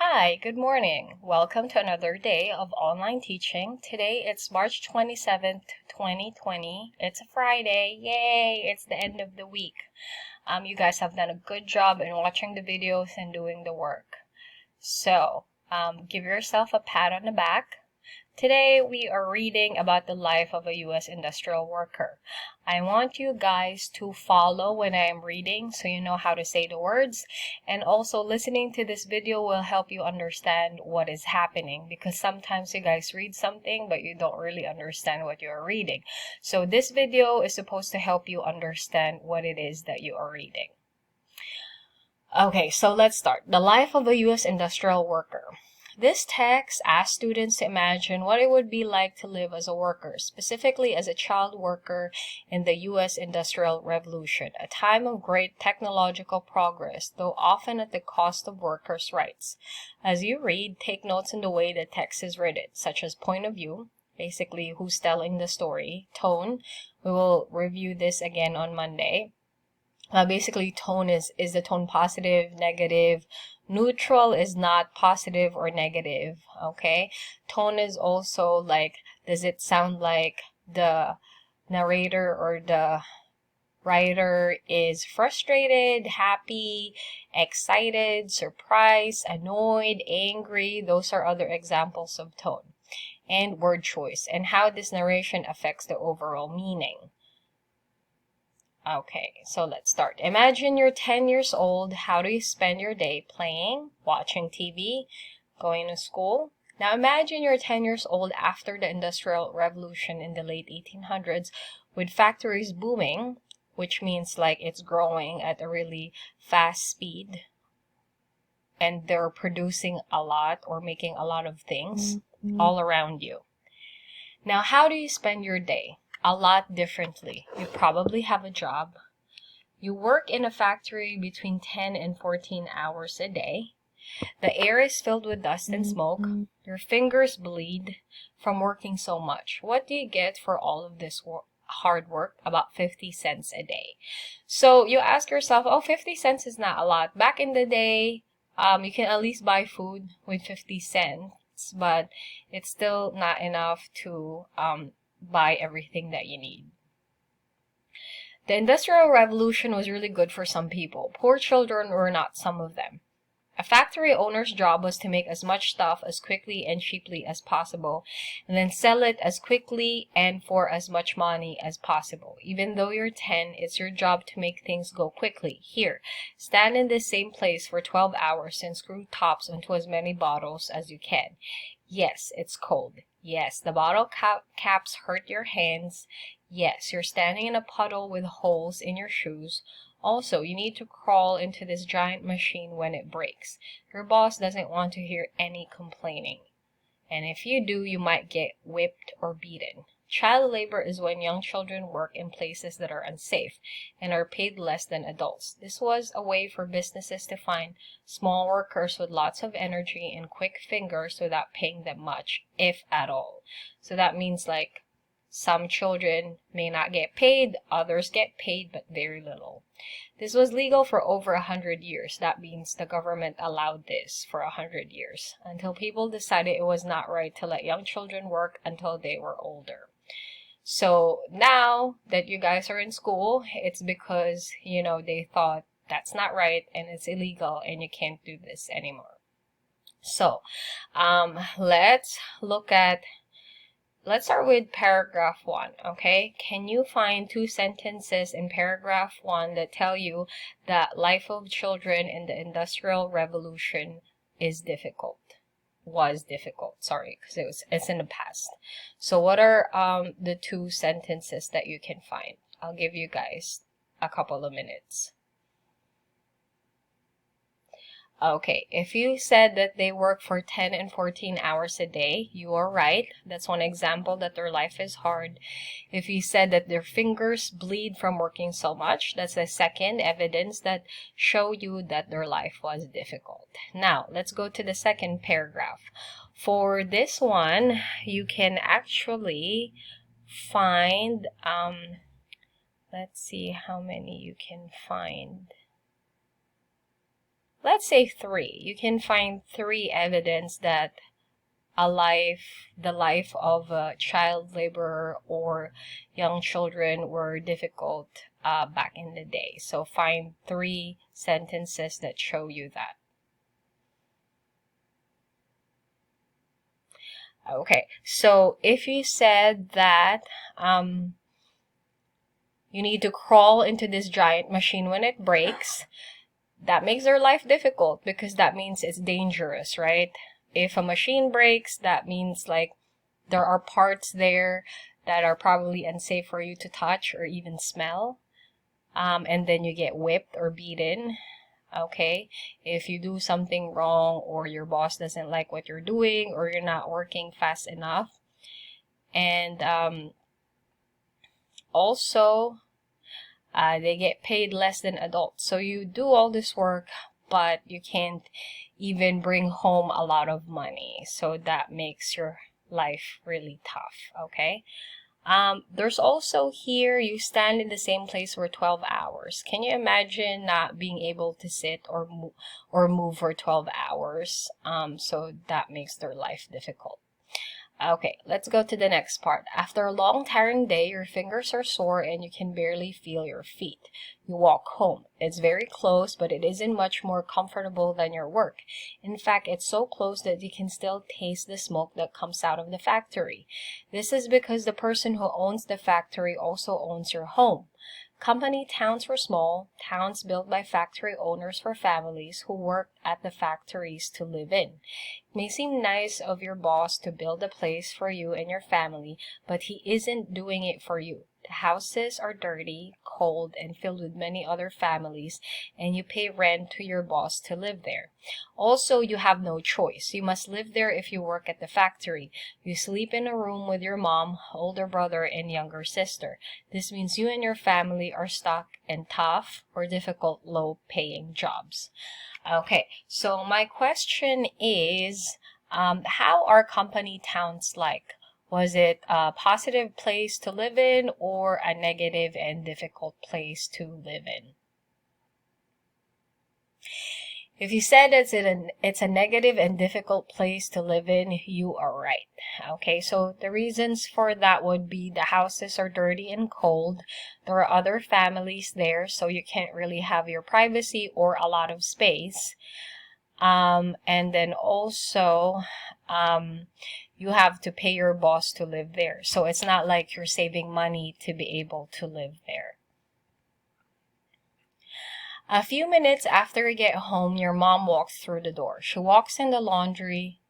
Hi, good morning. Welcome to another day of online teaching. Today it's March 27th, 2020. It's a Friday. Yay! It's the end of the week. You guys have done a good job in watching the videos and doing the work. So, give yourself a pat on the back. Today we are reading about the life of a U.S. industrial worker. I want you guys to follow when I am reading so you know how to say the words, and also listening to this video will help you understand what is happening, because sometimes you guys read something but you don't really understand what you are reading. So this video is supposed to help you understand what it is that you are reading. Okay, so let's start. The life of a U.S. industrial worker. This text asks students to imagine what it would be like to live as a worker, specifically as a child worker in the U.S. Industrial Revolution, a time of great technological progress, though often at the cost of workers' rights. As you read, take notes in the way the text is written, such as point of view, basically who's telling the story, tone. We will review this again on Monday. Basically, tone is the tone positive, negative? Neutral is not positive or negative, okay? Tone is also like, does it sound like the narrator or the writer is frustrated, happy, excited, surprised, annoyed, angry? Those are other examples of tone. And word choice, and how this narration affects the overall meaning. Okay, so let's start. Imagine you're 10 years old. How do you spend your day? Playing, watching TV, going to school? Now imagine you're 10 years old after the Industrial Revolution in the late 1800s, with factories booming, which means like it's growing at a really fast speed, and they're producing a lot or making a lot of things all around you. Now, how do you spend your day? A lot differently. You probably have a job. You work in a factory between 10 and 14 hours a day. The air is filled with dust and smoke. Your fingers bleed from working so much. What do you get for all of this hard work? About 50 cents a day. So you ask yourself, oh, 50 cents is not a lot. Back in the day, you can at least buy food with 50 cents, but it's still not enough to buy everything that you need. The Industrial Revolution was really good for some people. Poor children were not some of them. A factory owner's job was to make as much stuff as quickly and cheaply as possible, and then sell it as quickly and for as much money as possible. Even though you're 10, it's your job to make things go quickly. Here, stand in this same place for 12 hours and screw tops onto as many bottles as you can. Yes, it's cold. Yes, the bottle caps hurt your hands. Yes, you're standing in a puddle with holes in your shoes. Also, you need to crawl into this giant machine when it breaks. Your boss doesn't want to hear any complaining. And if you do, you might get whipped or beaten. Child labor is when young children work in places that are unsafe and are paid less than adults. This was a way for businesses to find small workers with lots of energy and quick fingers without paying them much, if at all. So that means like some children may not get paid, others get paid, but very little. This was legal for over 100 years. That means the government allowed this for 100 years, until people decided it was not right to let young children work until they were older. So now that you guys are in school, it's because, they thought that's not right and it's illegal and you can't do this anymore. So, let's start with paragraph 1, okay? Can you find 2 sentences in paragraph 1 that tell you that life of children in the Industrial Revolution was difficult, because it's in the past. So what are the 2 sentences that you can find? I'll give you guys a couple of minutes. Okay, if you said that they work for 10 and 14 hours a day, you are right. That's one example that their life is hard. If you said that their fingers bleed from working so much, that's the second evidence that show you that their life was difficult. Now, let's go to the second paragraph. For this one, you can actually find, let's see how many you can find. let's say 3. You can find 3 evidence that the life of a child laborer or young children were difficult back in the day. So find 3 sentences that show you that. Okay, so if you said that you need to crawl into this giant machine when it breaks, that makes their life difficult because that means it's dangerous, right? If a machine breaks, that means like there are parts there that are probably unsafe for you to touch or even smell. And then you get whipped or beaten. Okay, if you do something wrong or your boss doesn't like what you're doing or you're not working fast enough. And also, they get paid less than adults. So you do all this work, but you can't even bring home a lot of money. So that makes your life really tough, okay? There's also here, you stand in the same place for 12 hours. Can you imagine not being able to sit or move for 12 hours? So that makes their life difficult. Okay, let's go to the next part. After a long tiring day, your fingers are sore and you can barely feel your feet. You walk home. It's very close, but it isn't much more comfortable than your work. In fact, it's so close that you can still taste the smoke that comes out of the factory. This is because the person who owns the factory also owns your home. Company towns were small, towns built by factory owners for families who worked at the factories to live in. It may seem nice of your boss to build a place for you and your family, but he isn't doing it for you. The houses are dirty, cold, and filled with many other families, and you pay rent to your boss to live there. Also, you have no choice. You must live there if you work at the factory. You sleep in a room with your mom, older brother, and younger sister. This means you and your family are stuck in tough or difficult low-paying jobs. Okay, so my question is, how are company towns like? Was it a positive place to live in or a negative and difficult place to live in? If you said it's a negative and difficult place to live in, you are right. Okay, so the reasons for that would be the houses are dirty and cold. There are other families there, so you can't really have your privacy or a lot of space. And then also, you have to pay your boss to live there. So it's not like you're saving money to be able to live there. A few minutes after you get home, your mom walks through the door. She works in the laundry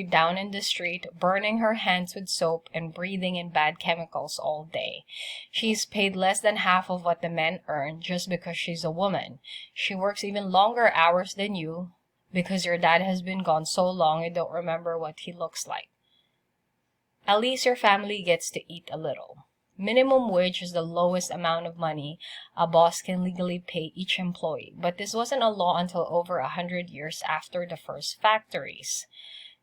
down in the street, burning her hands with soap and breathing in bad chemicals all day. She's paid less than half of what the men earn just because she's a woman. She works even longer hours than you because your dad has been gone so long you don't remember what he looks like. At least your family gets to eat a little. Minimum wage is the lowest amount of money a boss can legally pay each employee, but this wasn't a law until over 100 years after the first factories.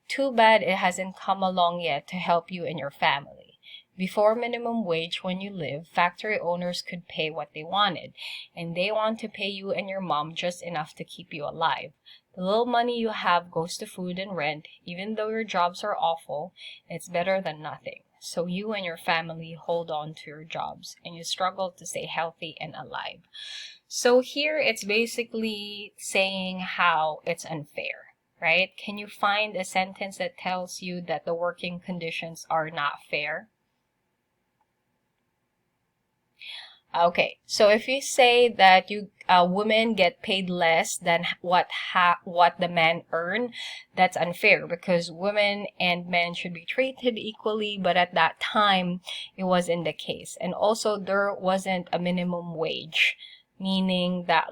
Too bad it hasn't come along yet to help you and your family. Before minimum wage, when you live, factory owners could pay what they wanted, and they want to pay you and your mom just enough to keep you alive. The little money you have goes to food and rent. Even though your jobs are awful, it's better than nothing. So you and your family hold on to your jobs and you struggle to stay healthy and alive. So here it's basically saying how it's unfair, right? Can you find a sentence that tells you that the working conditions are not fair? Okay, so if you say that women get paid less than what the men earn, that's unfair because women and men should be treated equally, but at that time it wasn't the case. And also there wasn't a minimum wage, meaning that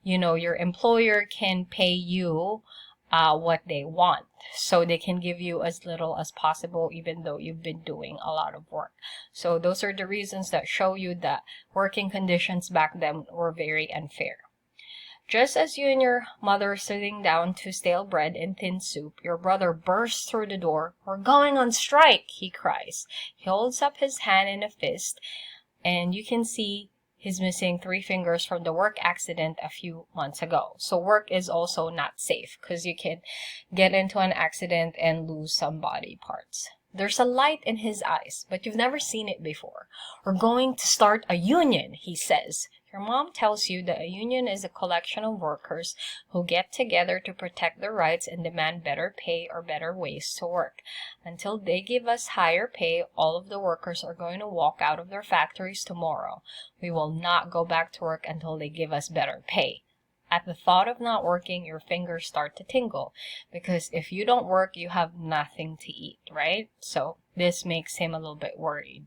your employer can pay you what they want. So they can give you as little as possible even though you've been doing a lot of work. So those are the reasons that show you that working conditions back then were very unfair. Just as you and your mother are sitting down to stale bread and thin soup, your brother bursts through the door. "We're going on strike," he cries. He holds up his hand in a fist, and you can see He's missing 3 fingers from the work accident a few months ago. So work is also not safe because you can get into an accident and lose some body parts. There's a light in his eyes, but you've never seen it before. We're going to start a union, he says. Your mom tells you that a union is a collection of workers who get together to protect their rights and demand better pay or better ways to work. Until they give us higher pay, all of the workers are going to walk out of their factories tomorrow. We will not go back to work until they give us better pay. At the thought of not working, your fingers start to tingle because if you don't work, you have nothing to eat, right? So this makes him a little bit worried.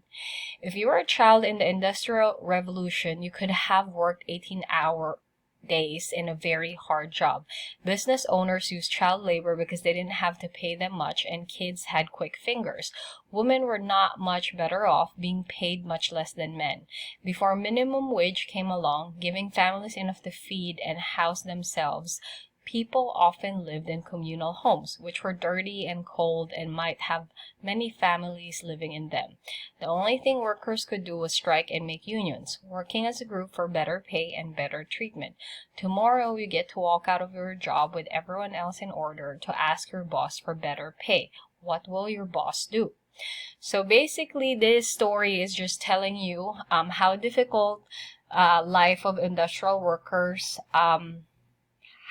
If you were a child in the Industrial Revolution, you could have worked 18-hour days in a very hard job. Business owners used child labor because they didn't have to pay them much and kids had quick fingers. Women were not much better off, being paid much less than men. Before minimum wage came along, giving families enough to feed and house themselves, people often lived in communal homes, which were dirty and cold and might have many families living in them. The only thing workers could do was strike and make unions, working as a group for better pay and better treatment. Tomorrow you get to walk out of your job with everyone else in order to ask your boss for better pay. What will your boss do? So basically, this story is just telling you how difficult life of industrial workers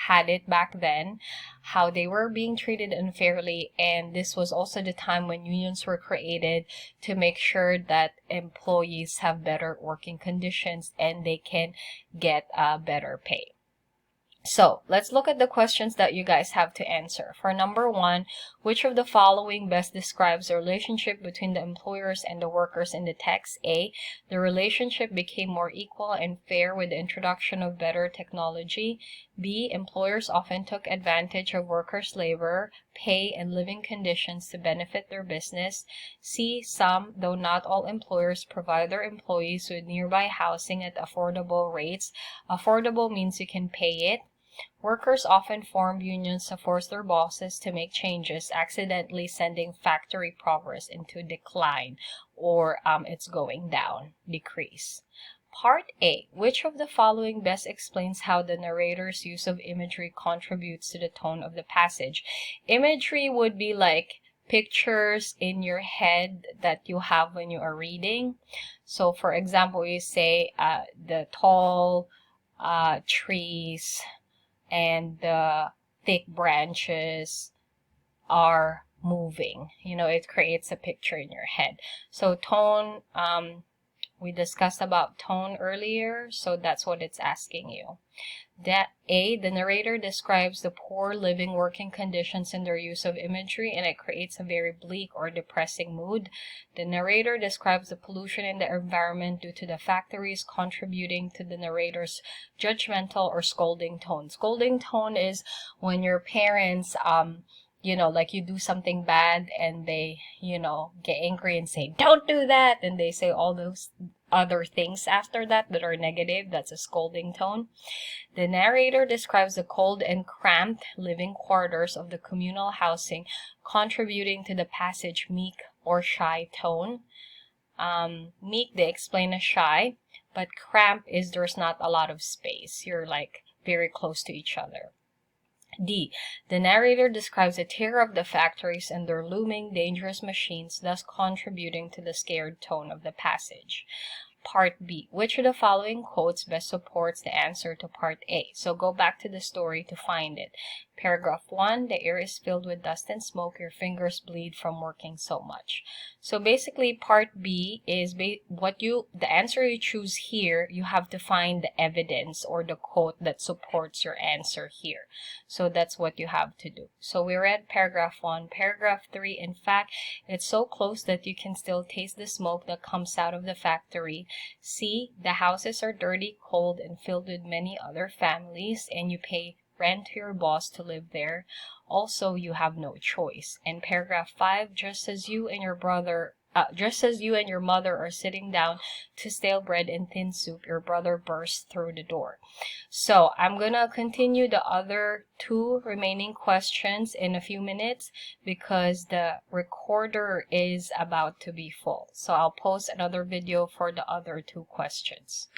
had it back then, how they were being treated unfairly, and this was also the time when unions were created to make sure that employees have better working conditions and they can get better pay. So let's look at the questions that you guys have to answer. For number 1, which of the following best describes the relationship between the employers and the workers in the text? A, the relationship became more equal and fair with the introduction of better technology. B, employers often took advantage of workers' labor, pay, and living conditions to benefit their business. C, some, though not all employers, provide their employees with nearby housing at affordable rates. Affordable means you can pay it. Workers often form unions to force their bosses to make changes, accidentally sending factory progress into decline, or it's going down, decrease. Part A, which of the following best explains how the narrator's use of imagery contributes to the tone of the passage? Imagery would be like pictures in your head that you have when you are reading. So for example, you say the tall trees and the thick branches are moving. You know, it creates a picture in your head. So tone, we discussed about tone earlier, so that's what it's asking you. That A, the narrator describes the poor living working conditions in their use of imagery, and it creates a very bleak or depressing mood. The narrator describes the pollution in the environment due to the factories, contributing to the narrator's judgmental or scolding tone. Scolding tone is when your parents, you know, like you do something bad and they, you know, get angry and say, don't do that. And they say all those other things after that that are negative. That's a scolding tone. The narrator describes the cold and cramped living quarters of the communal housing, contributing to the passage meek or shy tone. Meek, they explain as shy, but cramped is there's not a lot of space. You're like very close to each other. D, the narrator describes the terror of the factories and their looming dangerous machines, thus contributing to the scared tone of the passage. Part B, which of the following quotes best supports the answer to Part A? So go back to the story to find it. Paragraph 1, the air is filled with dust and smoke, your fingers bleed from working so much. So basically Part B is the answer you choose here, you have to find the evidence or the quote that supports your answer here. So that's what you have to do. So we read paragraph 1. Paragraph 3, in fact, it's so close that you can still taste the smoke that comes out of the factory. C, the houses are dirty, cold, and filled with many other families, and you pay rent to your boss to live there. Also, you have no choice. And paragraph 5, just as you and your mother are sitting down to stale bread and thin soup, your brother bursts through the door. So I'm gonna continue the other 2 remaining questions in a few minutes because the recorder is about to be full. So I'll post another video for the other 2 questions.